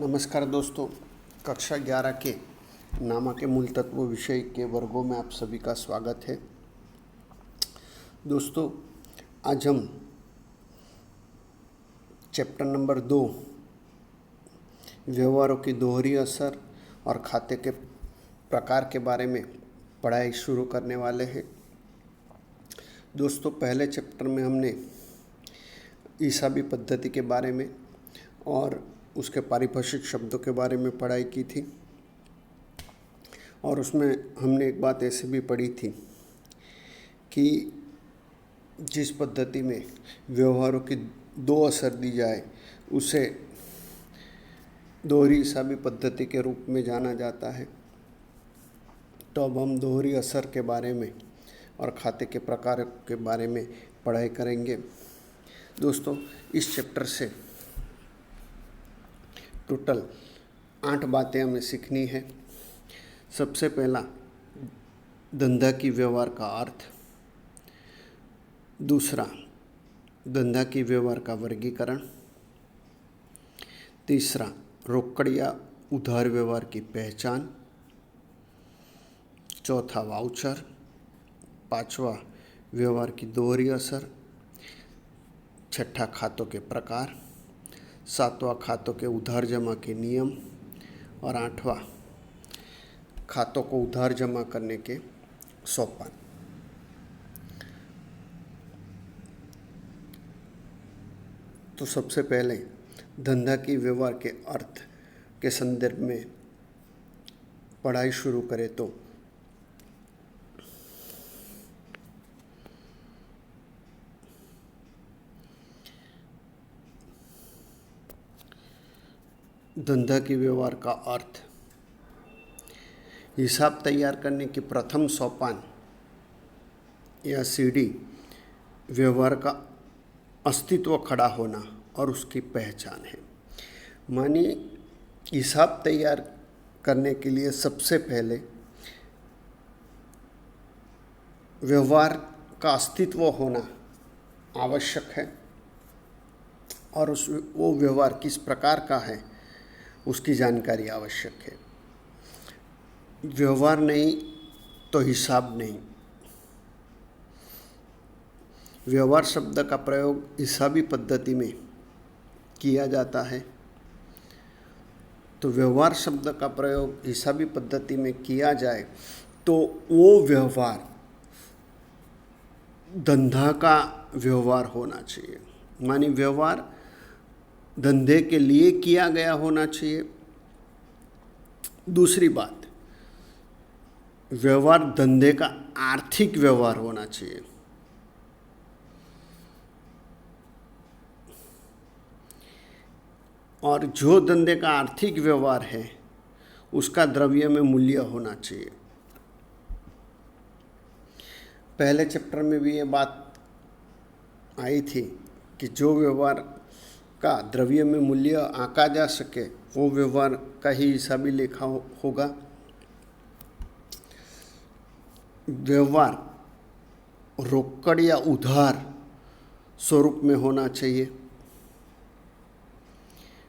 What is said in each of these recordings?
नमस्कार दोस्तों, कक्षा 11 के नामा के मूल तत्व विषय के वर्गों में आप सभी का स्वागत है। दोस्तों, आज हम चैप्टर नंबर 2 व्यवहारों की दोहरी असर और खाते के प्रकार के बारे में पढ़ाई शुरू करने वाले हैं। दोस्तों, पहले चैप्टर में हमने हिसाबी पद्धति के बारे में और उसके पारिभाषिक शब्दों के बारे में पढ़ाई की थी और उसमें हमने एक बात ऐसे भी पढ़ी थी कि जिस पद्धति में व्यवहारों की दो असर दी जाए उसे दोहरी हिसाबी पद्धति के रूप में जाना जाता है। तो अब हम दोहरी असर के बारे में और खाते के प्रकार के बारे में पढ़ाई करेंगे। दोस्तों, इस चैप्टर से टोटल 8 बातें हमें सीखनी है। सबसे पहला, धंधा की व्यवहार का अर्थ। दूसरा, धंधा की व्यवहार का वर्गीकरण। तीसरा, रोकड़ या उधार व्यवहार की पहचान। चौथा, वाउचर। पांचवा, व्यवहार की दोहरी असर। छठा, खातों के प्रकार। सातवां, खातों के उधार जमा के नियम। और आठवां, खातों को उधार जमा करने के सोपान। तो सबसे पहले धंधा की व्यवहार के अर्थ के संदर्भ में पढ़ाई शुरू करें तो धंधा की व्यवहार का अर्थ, हिसाब तैयार करने की प्रथम सोपान या सीढ़ी व्यवहार का अस्तित्व खड़ा होना और उसकी पहचान है। मानी हिसाब तैयार करने के लिए सबसे पहले व्यवहार का अस्तित्व होना आवश्यक है और वो व्यवहार किस प्रकार का है उसकी जानकारी आवश्यक है। व्यवहार नहीं तो हिसाब नहीं। व्यवहार शब्द का प्रयोग हिसाबी पद्धति में किया जाता है। तो व्यवहार शब्द का प्रयोग हिसाबी पद्धति में किया जाए तो वो व्यवहार धंधा का व्यवहार होना चाहिए। मानी व्यवहार धंधे के लिए किया गया होना चाहिए। दूसरी बात, व्यवहार धंधे का आर्थिक व्यवहार होना चाहिए। और जो धंधे का आर्थिक व्यवहार है उसका द्रव्य में मूल्य होना चाहिए। पहले चैप्टर में भी ये बात आई थी कि जो व्यवहार का द्रव्य में मूल्य आंका जा सके वो व्यवहार का ही हिसाबी लेखा होगा। व्यवहार रोकड़ या उधार स्वरूप में होना चाहिए।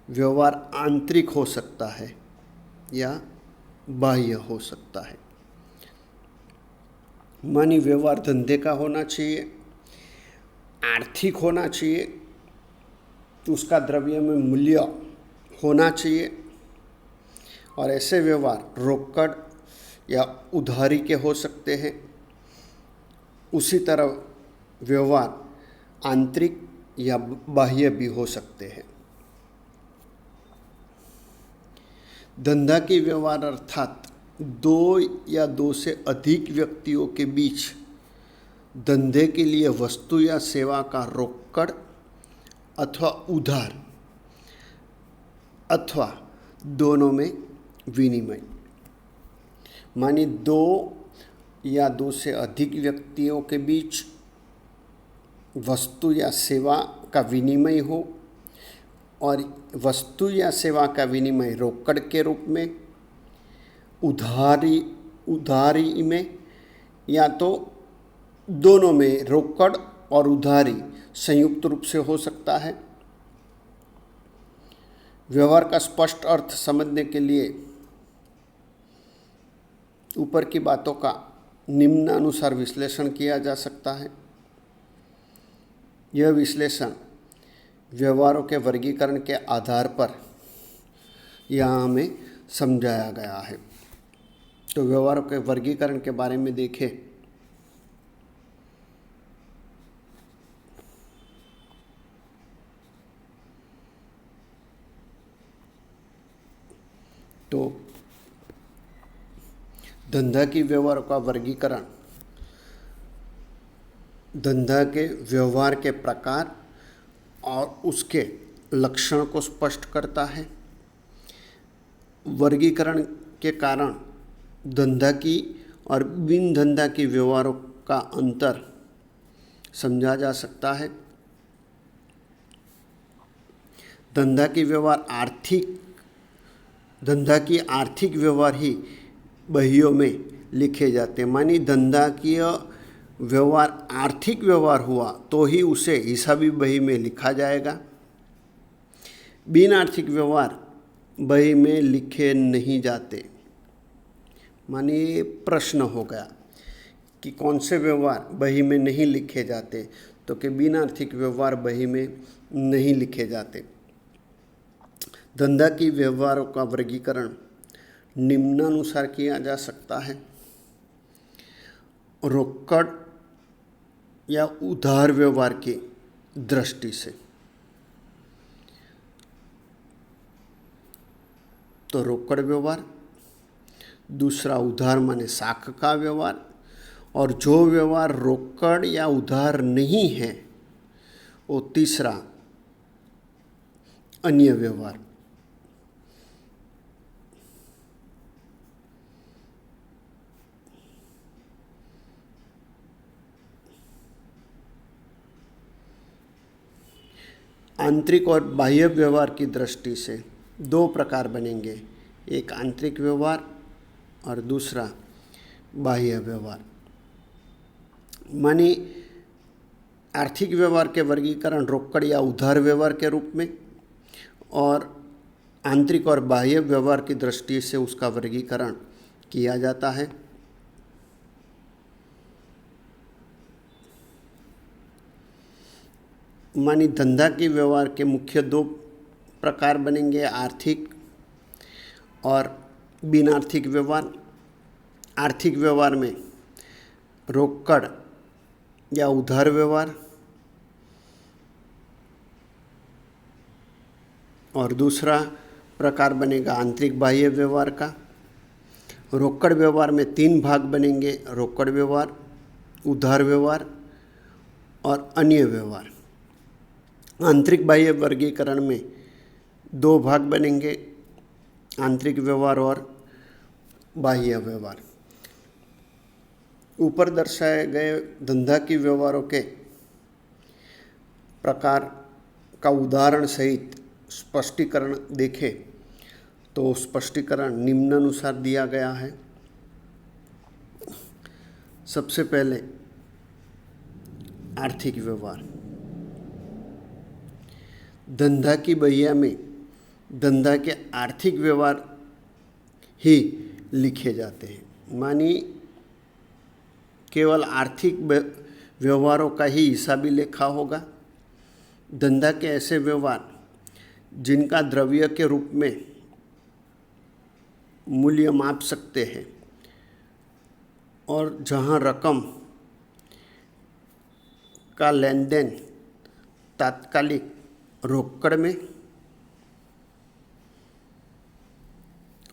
व्यवहार आंतरिक हो सकता है या बाह्य हो सकता है। मानी व्यवहार धंधे का होना चाहिए, आर्थिक होना चाहिए, तो उसका द्रव्य में मूल्य होना चाहिए। और ऐसे व्यवहार रोकड़ या उधारी के हो सकते हैं। उसी तरह व्यवहार आंतरिक या बाह्य भी हो सकते हैं। धंधा की व्यवहार अर्थात दो या दो से अधिक व्यक्तियों के बीच धंधे के लिए वस्तु या सेवा का रोकड़ अथवा उधार अथवा दोनों में विनिमय। मानी दो या दो से अधिक व्यक्तियों के बीच वस्तु या सेवा का विनिमय हो और वस्तु या सेवा का विनिमय रोकड़ के रूप में, उधारी में, या तो दोनों में रोकड़ और उधारी संयुक्त रूप से हो सकता है। व्यवहार का स्पष्ट अर्थ समझने के लिए ऊपर की बातों का निम्नानुसार विश्लेषण किया जा सकता है। यह विश्लेषण व्यवहारों के वर्गीकरण के आधार पर यहाँ हमें समझाया गया है। तो व्यवहारों के वर्गीकरण के बारे में देखें तो धंधा की व्यवहारों का वर्गीकरण धंधा के व्यवहार के प्रकार और उसके लक्षण को स्पष्ट करता है। वर्गीकरण के कारण धंधा की और बिन धंधा की व्यवहारों का अंतर समझा जा सकता है। धंधा की आर्थिक व्यवहार ही बहियों में लिखे जाते हैं। मानी धंधा की व्यवहार आर्थिक व्यवहार हुआ तो ही उसे हिसाबी बही में लिखा जाएगा। बिन आर्थिक व्यवहार बही में लिखे नहीं जाते। मानिए प्रश्न हो गया कि कौन से व्यवहार बही में नहीं लिखे जाते, तो कि बिन आर्थिक व्यवहार बही में नहीं लिखे जाते। धंधा की व्यवहारों का वर्गीकरण निम्नानुसार किया जा सकता है। रोकड़ या उधार व्यवहार की दृष्टि से, तो रोकड़ व्यवहार, दूसरा उधार माने साख का व्यवहार, और जो व्यवहार रोकड़ या उधार नहीं है वो तीसरा अन्य व्यवहार। आंतरिक और बाह्य व्यवहार की दृष्टि से दो प्रकार बनेंगे, एक आंतरिक व्यवहार और दूसरा बाह्य व्यवहार। मानी आर्थिक व्यवहार के वर्गीकरण रोकड़ या उधार व्यवहार के रूप में, और आंतरिक और बाह्य व्यवहार की दृष्टि से उसका वर्गीकरण किया जाता है। मानी धंधा के व्यवहार के मुख्य दो प्रकार बनेंगे, आर्थिक और बिन आर्थिक व्यवहार। आर्थिक व्यवहार में रोकड़ या उधार व्यवहार, और दूसरा प्रकार बनेगा आंतरिक बाह्य व्यवहार का। रोकड़ व्यवहार में तीन भाग बनेंगे, रोकड़ व्यवहार, उधार व्यवहार और अन्य व्यवहार। आंतरिक बाह्य वर्गीकरण में दो भाग बनेंगे, आंतरिक व्यवहार और बाह्य व्यवहार। ऊपर दर्शाए गए धंधा की व्यवहारों के प्रकार का उदाहरण सहित स्पष्टीकरण देखें तो स्पष्टीकरण निम्नानुसार दिया गया है। सबसे पहले आर्थिक व्यवहार। धंधा की बहिया में धंधा के आर्थिक व्यवहार ही लिखे जाते हैं। मानी केवल आर्थिक व्यवहारों का ही हिसाबी लेखा होगा। धंधा के ऐसे व्यवहार जिनका द्रव्य के रूप में मूल्य माप सकते हैं और जहां रकम का लेन देन तात्कालिक रोकड़ में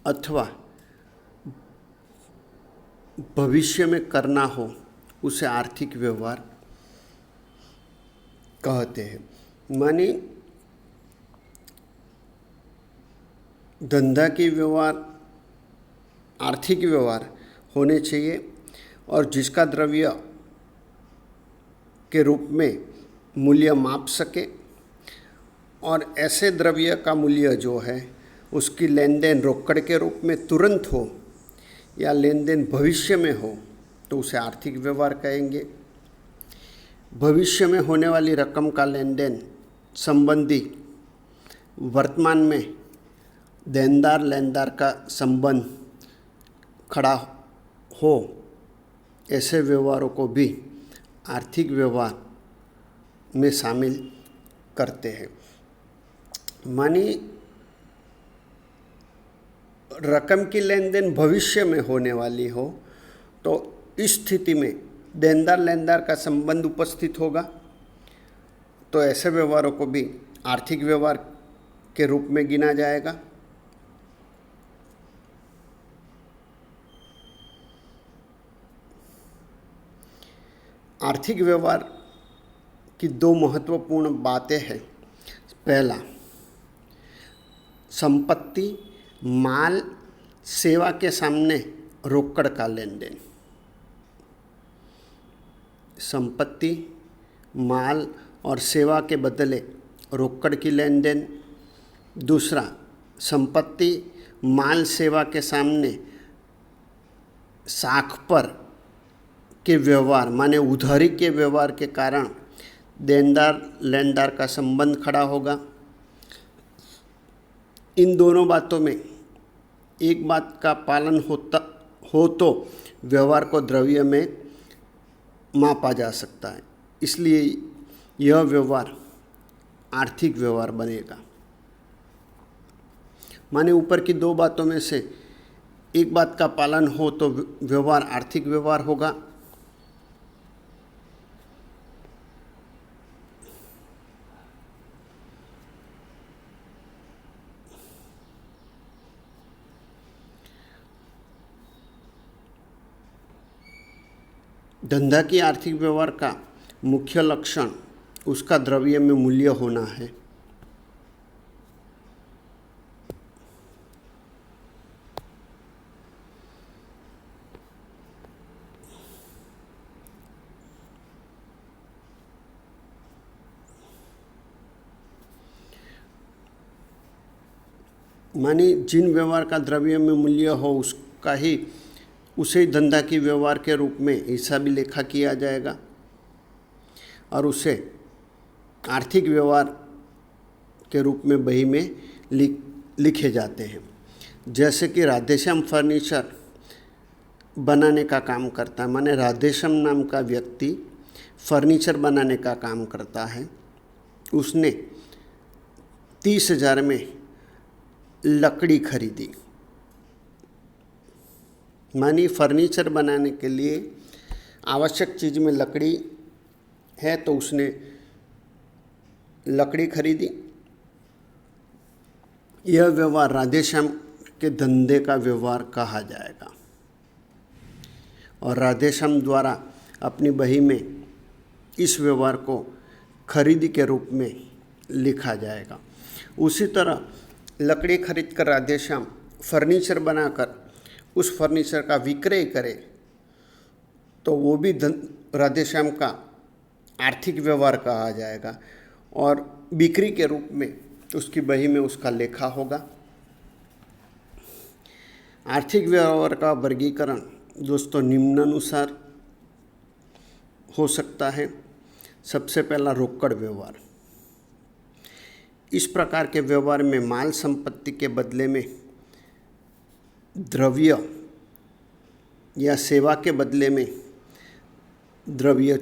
अथवा भविष्य में करना हो, उसे आर्थिक व्यवहार कहते हैं। मानी धंधा की व्यवहार आर्थिक व्यवहार होने चाहिए और जिसका द्रव्य के रूप में मूल्य माप सके, और ऐसे द्रव्य का मूल्य जो है उसकी लेन देन रोकड़ के रूप में तुरंत हो या लेन देन भविष्य में हो तो उसे आर्थिक व्यवहार कहेंगे। भविष्य में होने वाली रकम का लेन देन संबंधी वर्तमान में देनदार लेनदार का संबंध खड़ा हो, ऐसे व्यवहारों को भी आर्थिक व्यवहार में शामिल करते हैं। मानी रकम की लेन देन भविष्य में होने वाली हो, तो इस स्थिति में देनदार लेनदार का संबंध उपस्थित होगा, तो ऐसे व्यवहारों को भी आर्थिक व्यवहार के रूप में गिना जाएगा। आर्थिक व्यवहार की दो महत्वपूर्ण बातें हैं। पहला, संपत्ति, माल, सेवा के सामने रोकड़ का लेन देन। संपत्ति, माल और सेवा के बदले रोकड़ की लेन देन। दूसरा, संपत्ति, माल, सेवा के सामने साख पर के व्यवहार माने उधारी के व्यवहार के कारण देनदार लेनदार का संबंध खड़ा होगा। इन दोनों बातों में एक बात का पालन हो तो व्यवहार को द्रव्य में मापा जा सकता है, इसलिए यह व्यवहार आर्थिक व्यवहार बनेगा। माने ऊपर की दो बातों में से एक बात का पालन हो तो व्यवहार आर्थिक व्यवहार होगा। धंधा की आर्थिक व्यवहार का मुख्य लक्षण उसका द्रव्य में मूल्य होना है। मानी जिन व्यवहार का द्रव्य में मूल्य हो उसका ही उसे धंधा की व्यवहार के रूप में हिसाबी लेखा किया जाएगा और उसे आर्थिक व्यवहार के रूप में बही में लिखे जाते हैं। जैसे कि राधेश्याम फर्नीचर बनाने का काम करता है, माने राधेश्याम नाम का व्यक्ति फर्नीचर बनाने का काम करता है। उसने 30,000 में लकड़ी खरीदी। मानी फर्नीचर बनाने के लिए आवश्यक चीज़ में लकड़ी है, तो उसने लकड़ी खरीदी। यह व्यवहार राधेश्याम के धंधे का व्यवहार कहा जाएगा और राधेश्याम द्वारा अपनी बही में इस व्यवहार को खरीदी के रूप में लिखा जाएगा। उसी तरह लकड़ी खरीद कर राधेश्याम फर्नीचर बनाकर उस फर्नीचर का विक्रय करे तो वो भी राधेश्याम का आर्थिक व्यवहार कहा जाएगा और बिक्री के रूप में उसकी बही में उसका लेखा होगा। आर्थिक व्यवहार का वर्गीकरण दोस्तों निम्नानुसार हो सकता है। सबसे पहला, रोकड़ व्यवहार। इस प्रकार के व्यवहार में माल संपत्ति के बदले में द्रव्य या सेवा के बदले में द्रव्य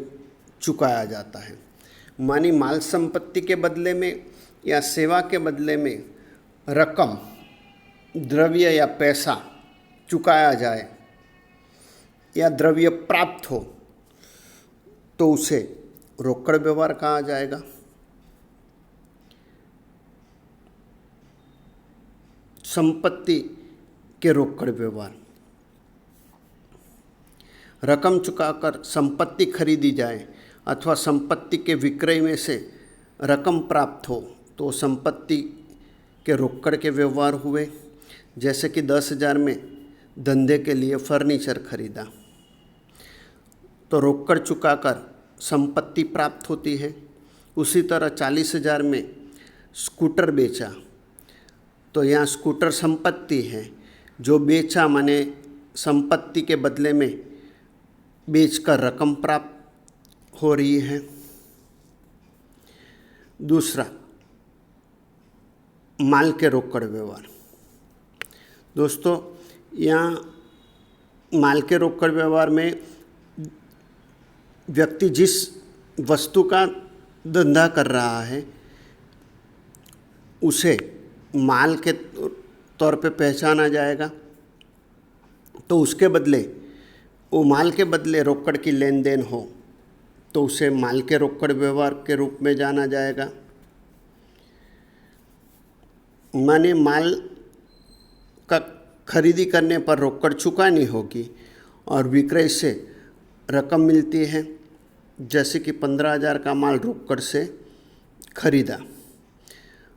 चुकाया जाता है। मानी माल संपत्ति के बदले में या सेवा के बदले में रकम, द्रव्य या पैसा चुकाया जाए या द्रव्य प्राप्त हो तो उसे रोकड़ व्यवहार कहा जाएगा। संपत्ति के रोकड़ व्यवहार। रकम चुकाकर संपत्ति खरीदी जाए अथवा संपत्ति के विक्रय में से रकम प्राप्त हो तो संपत्ति के रोकड़ के व्यवहार हुए। जैसे कि 10,000 में धंधे के लिए फर्नीचर खरीदा तो रोकड़ चुकाकर संपत्ति प्राप्त होती है। उसी तरह 40,000 में स्कूटर बेचा तो यहाँ स्कूटर संपत्ति है, जो बेचा माने संपत्ति के बदले में बेचकर रकम प्राप्त हो रही है। दूसरा, माल के रोकड़ व्यवहार। दोस्तों, यहाँ माल के रोकड़ व्यवहार में व्यक्ति जिस वस्तु का धंधा कर रहा है उसे माल के तौर पे पहचाना जाएगा, तो उसके बदले वो माल के बदले रोकड़ की लेन देन हो तो उसे माल के रोकड़ व्यवहार के रूप में जाना जाएगा। माने माल का खरीदी करने पर रोकड़ चुकानी होगी और विक्रय से रकम मिलती है। जैसे कि 15,000 का माल रोकड़ से खरीदा,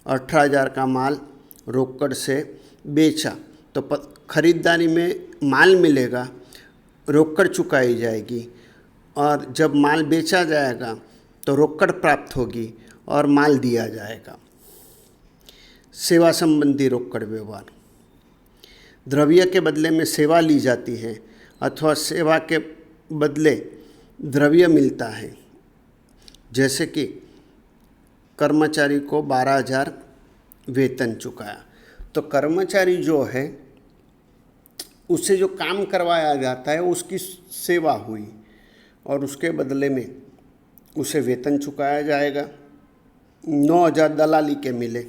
18,000 का माल रोकड़ से बेचा, तो खरीदारी में माल मिलेगा, रोकड़ चुकाई जाएगी, और जब माल बेचा जाएगा तो रोकड़ प्राप्त होगी और माल दिया जाएगा। सेवा संबंधी रोकड़ व्यवहार, द्रव्य के बदले में सेवा ली जाती है अथवा सेवा के बदले द्रव्य मिलता है। जैसे कि कर्मचारी को 12,000 वेतन चुकाया, तो कर्मचारी जो है उससे जो काम करवाया जाता है उसकी सेवा हुई और उसके बदले में उसे वेतन चुकाया जाएगा। 9,000 दलाली के मिले,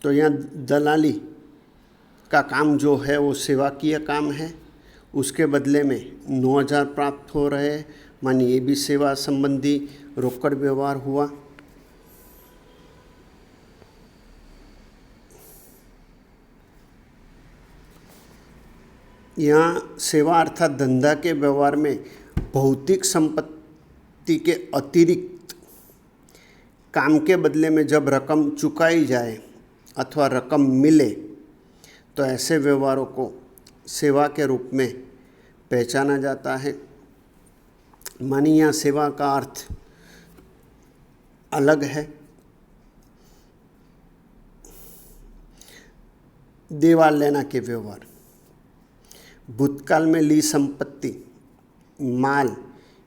तो यहाँ दलाली का काम जो है वो सेवा किया काम है, उसके बदले में 9,000 प्राप्त हो रहे हैं, मानिए ये भी सेवा संबंधी रोकड़ व्यवहार हुआ। यहाँ सेवा अर्थात धंधा के व्यवहार में भौतिक संपत्ति के अतिरिक्त काम के बदले में जब रकम चुकाई जाए अथवा रकम मिले तो ऐसे व्यवहारों को सेवा के रूप में पहचाना जाता है। मानिए यहाँ सेवा का अर्थ अलग है। देवा लेना के व्यवहार, भूतकाल में ली संपत्ति, माल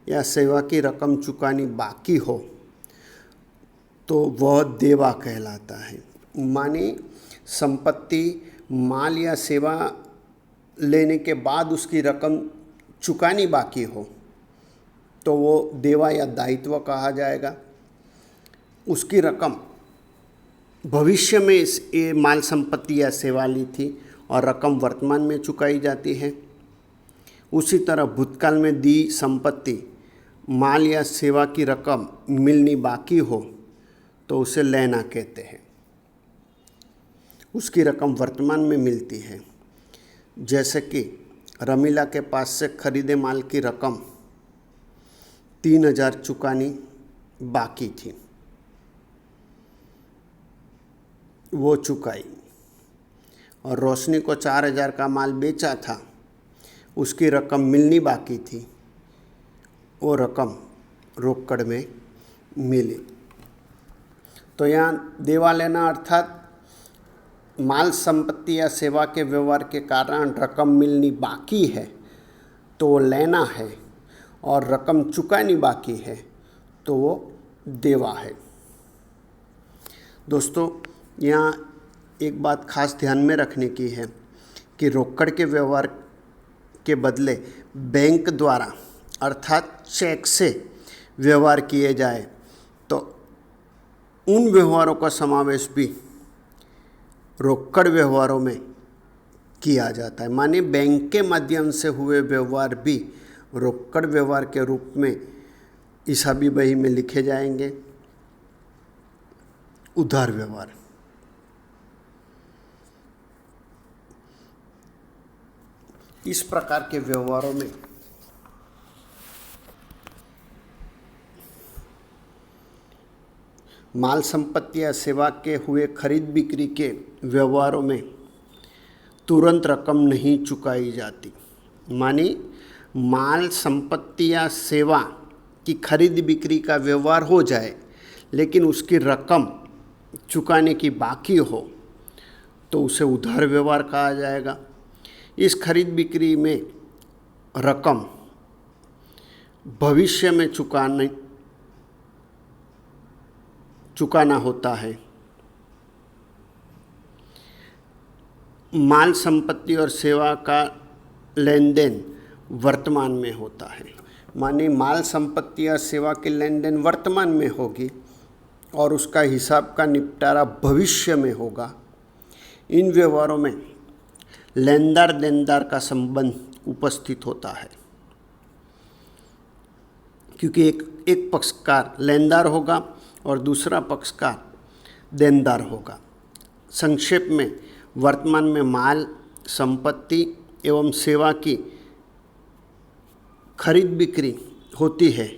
या सेवा की रकम चुकानी बाकी हो तो वह देवा कहलाता है। माने संपत्ति, माल या सेवा लेने के बाद उसकी रकम चुकानी बाकी हो तो वो देवा या दायित्व कहा जाएगा। उसकी रकम भविष्य में ये माल संपत्ति या सेवा ली थी और रकम वर्तमान में चुकाई जाती है। उसी तरह भूतकाल में दी संपत्ति, माल या सेवा की रकम मिलनी बाकी हो तो उसे लेना कहते हैं। उसकी रकम वर्तमान में मिलती है। जैसे कि रमीला के पास से खरीदे माल की रकम 3,000 चुकानी बाकी थी, वो चुकाई, और रोशनी को 4,000 का माल बेचा था, उसकी रकम मिलनी बाकी थी, वो रकम रोकड़ में मिली। तो यहाँ देवा लेना अर्थात माल संपत्ति या सेवा के व्यवहार के कारण रकम मिलनी बाकी है तो वो लेना है, और रकम चुकानी बाकी है तो वो देवा है। दोस्तों, यहाँ एक बात खास ध्यान में रखने की है कि रोकड़ के व्यवहार के बदले बैंक द्वारा अर्थात चेक से व्यवहार किए जाए तो उन व्यवहारों का समावेश भी रोकड़ व्यवहारों में किया जाता है। माने बैंक के माध्यम से हुए व्यवहार भी रोकड़ व्यवहार के रूप में हिसाबी बही में लिखे जाएंगे। उधार व्यवहार, इस प्रकार के व्यवहारों में माल संपत्ति या सेवा के हुए खरीद बिक्री के व्यवहारों में तुरंत रकम नहीं चुकाई जाती। मानी माल संपत्ति या सेवा की खरीद बिक्री का व्यवहार हो जाए लेकिन उसकी रकम चुकाने की बाकी हो तो उसे उधार व्यवहार कहा जाएगा। इस खरीद बिक्री में रकम भविष्य में चुकाना होता है माल संपत्ति और सेवा का लेन देन वर्तमान में होता है। माने माल संपत्ति या सेवा के लेन देन वर्तमान में होगी और उसका हिसाब का निपटारा भविष्य में होगा। इन व्यवहारों में लेनदार देनदार का संबंध उपस्थित होता है, क्योंकि एक पक्षकार लेनदार होगा और दूसरा पक्षकार देनदार होगा। संक्षेप में वर्तमान में माल संपत्ति एवं सेवा की खरीद बिक्री होती है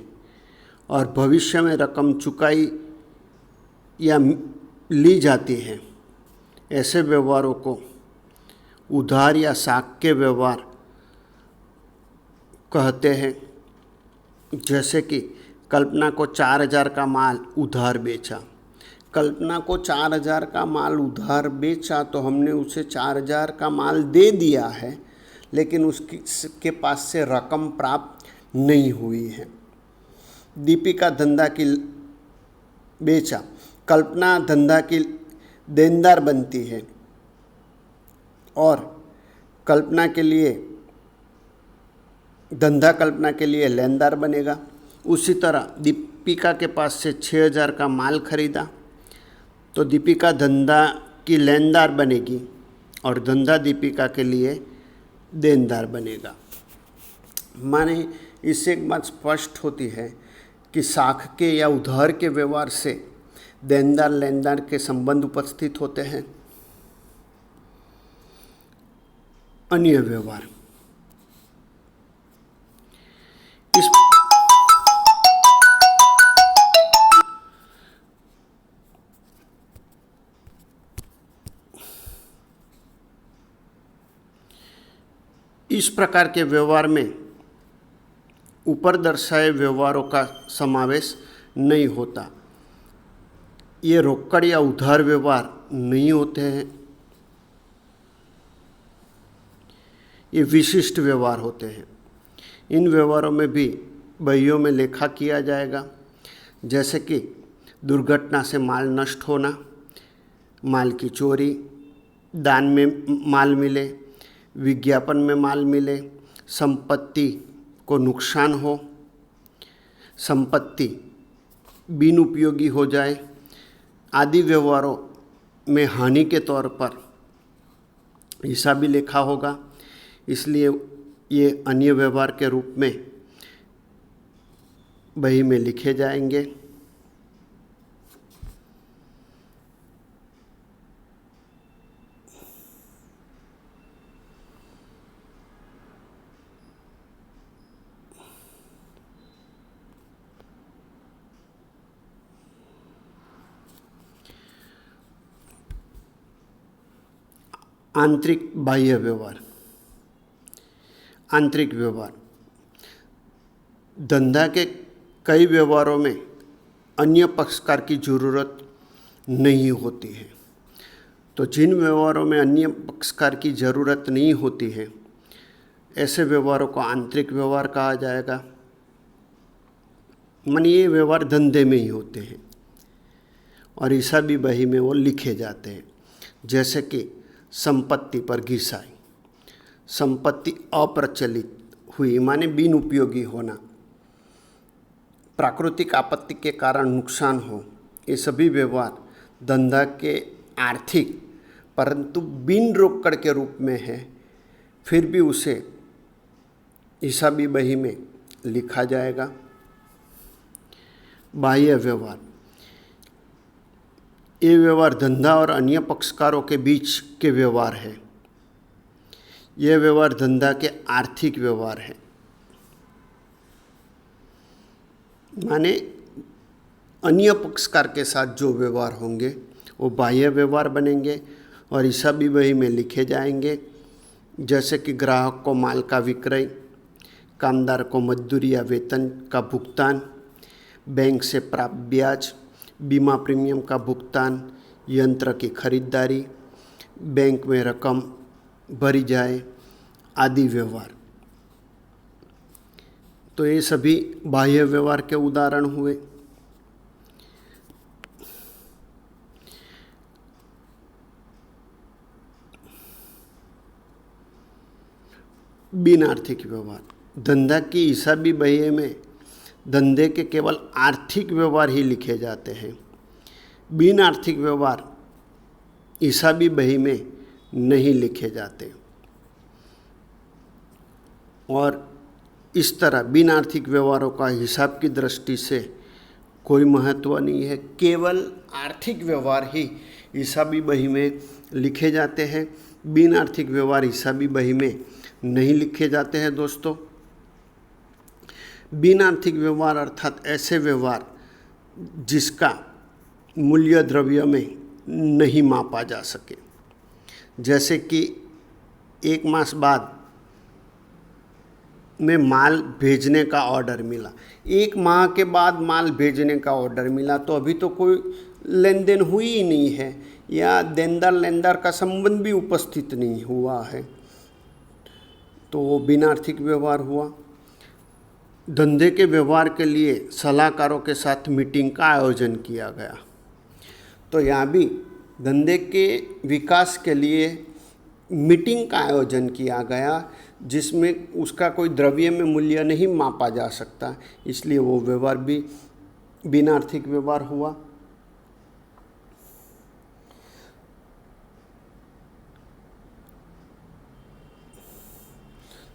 और भविष्य में रकम चुकाई या ली जाती है। ऐसे व्यवहारों को उधार या साख के व्यवहार कहते हैं। जैसे कि कल्पना को 4,000 का माल उधार बेचा। कल्पना को 4,000 का माल उधार बेचा तो हमने उसे 4,000 का माल दे दिया है, लेकिन उसके पास से रकम प्राप्त नहीं हुई है। दीपिका धंधा की बेचा। कल्पना धंधा की देनदार बनती है और कल्पना के लिए धंधा कल्पना के लिए लेनदार बनेगा। उसी तरह दीपिका के पास से 6,000 का माल खरीदा तो दीपिका धंधा की लेनदार बनेगी और धंधा दीपिका के लिए देनदार बनेगा। माने इससे एक बात स्पष्ट होती है कि साख के या उधार के व्यवहार से देनदार लेनदार के संबंध उपस्थित होते हैं। अन्य व्यवहार इस प्रकार के व्यवहार में ऊपर दर्शाए व्यवहारों का समावेश नहीं होता। ये रोकड़ या उधार व्यवहार नहीं होते हैं, ये विशिष्ट व्यवहार होते हैं। इन व्यवहारों में भी बहियों में लेखा किया जाएगा, जैसे कि दुर्घटना से माल नष्ट होना, माल की चोरी, दान में माल मिले, विज्ञापन में माल मिले, संपत्ति को नुकसान हो, संपत्ति बिन उपयोगी हो जाए आदि व्यवहारों में हानि के तौर पर हिसाबी लेखा होगा। इसलिए ये अन्य व्यवहार के रूप में बही में लिखे जाएंगे। आंतरिक बाह्य व्यवहार। आंतरिक व्यवहार धंधा के कई व्यवहारों में अन्य पक्षकार की ज़रूरत नहीं होती है। तो जिन व्यवहारों में अन्य पक्षकार की ज़रूरत नहीं होती है, ऐसे व्यवहारों को आंतरिक व्यवहार कहा जाएगा। माने ये व्यवहार धंधे में ही होते हैं और हिसाबी बही में वो लिखे जाते हैं। जैसे कि संपत्ति पर घिसाई, संपत्ति अप्रचलित हुई माने बिन उपयोगी होना, प्राकृतिक आपत्ति के कारण नुकसान हो, ये सभी व्यवहार धंधा के आर्थिक परंतु बिन रोकड़ के रूप में है, फिर भी उसे हिसाबी बही में लिखा जाएगा। बाह्य व्यवहार, ये व्यवहार धंधा और अन्य पक्षकारों के बीच के व्यवहार है। यह व्यवहार धंधा के आर्थिक व्यवहार है। माने अन्य पक्षकार के साथ जो व्यवहार होंगे वो बाह्य व्यवहार बनेंगे और हिसाबी बही में लिखे जाएंगे। जैसे कि ग्राहक को माल का विक्रय, कामदार को मजदूरी या वेतन का भुगतान, बैंक से प्राप्त ब्याज, बीमा प्रीमियम का भुगतान, यंत्र की खरीदारी, बैंक में रकम भरी जाए आदि व्यवहार। तो ये सभी बाह्य व्यवहार के उदाहरण हुए। बिन आर्थिक व्यवहार, धंधा की हिसाबी बही में धंधे के केवल आर्थिक व्यवहार ही लिखे जाते हैं। बिन आर्थिक व्यवहार हिसाबी बही में नहीं लिखे जाते। और इस तरह बिन आर्थिक व्यवहारों का हिसाब की दृष्टि से कोई महत्व नहीं है, केवल आर्थिक व्यवहार ही हिसाबी बही में लिखे जाते हैं। बिन आर्थिक व्यवहार हिसाबी बही में नहीं लिखे जाते हैं दोस्तों। बिन आर्थिक व्यवहार अर्थात ऐसे व्यवहार जिसका मूल्य द्रव्य में नहीं मापा जा सके। जैसे कि एक मास बाद में माल भेजने का ऑर्डर मिला, एक माह के बाद माल भेजने का ऑर्डर मिला, तो अभी तो कोई लेन देन हुई ही नहीं है, या देनदार लेनदार का संबंध भी उपस्थित नहीं हुआ है, तो वो बिन आर्थिक व्यवहार हुआ। धंधे के व्यवहार के लिए सलाहकारों के साथ मीटिंग का आयोजन किया गया, तो यहाँ भी धंधे के विकास के लिए मीटिंग का आयोजन किया गया, जिसमें उसका कोई द्रव्य में मूल्य नहीं मापा जा सकता, इसलिए वो व्यवहार भी बिन आर्थिक व्यवहार हुआ।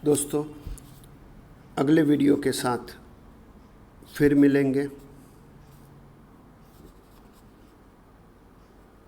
दोस्तों, अगले वीडियो के साथ फिर मिलेंगे।